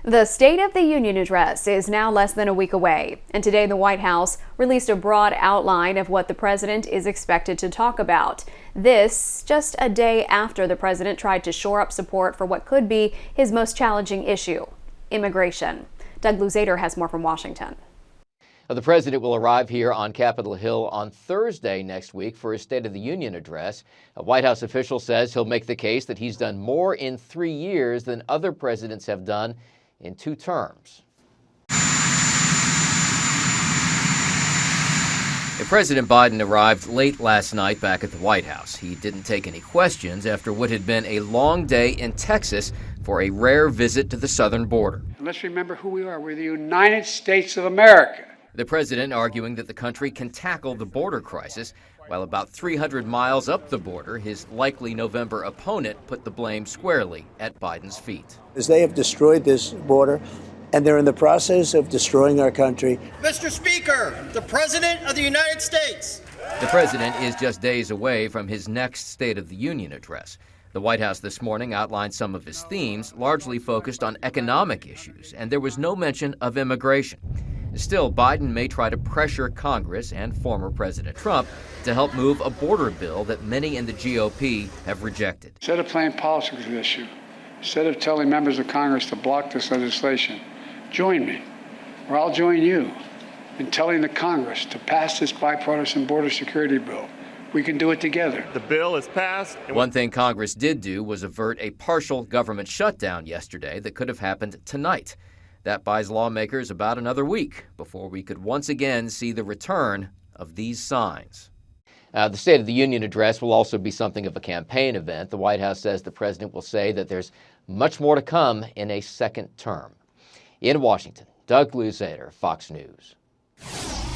The State of the Union address is now less than a week away, and today the White House released a broad outline of what the president is expected to talk about. This just a day after the president tried to shore up support for what could be his most challenging issue, immigration. Doug Luzader has more from Washington. The president will arrive here on Capitol Hill on Thursday next week for his State of the Union address. A White House official says he'll make the case that he's done more in 3 years than other presidents have done in 2 terms. President Biden arrived late last night back at the White House. He didn't take any questions after what had been a long day in Texas for a rare visit to the southern border. And let's remember who we are. We're the United States of America. The president arguing that the country can tackle the border crisis, while about 300 miles up the border, his likely November opponent put the blame squarely at Biden's feet. As they have destroyed this border, and they're in the process of destroying our country. Mr. Speaker, the President of the United States. The president is just days away from his next State of the Union address. The White House this morning outlined some of his themes, largely focused on economic issues, and there was no mention of immigration. Still, Biden may try to pressure Congress and former President Trump to help move a border bill that many in the GOP have rejected. Instead of playing politics with this issue, instead of telling members of Congress to block this legislation, join me, or I'll join you, in telling the Congress to pass this bipartisan border security bill. We can do it together. The bill is passed. One thing Congress did do was avert a partial government shutdown yesterday that could have happened tonight. That buys lawmakers about another week before we could once again see the return of these signs. The State of the Union address will also be something of a campaign event. The White House says the president will say that there's much more to come in a second term. In Washington, Doug Luzader, Fox News.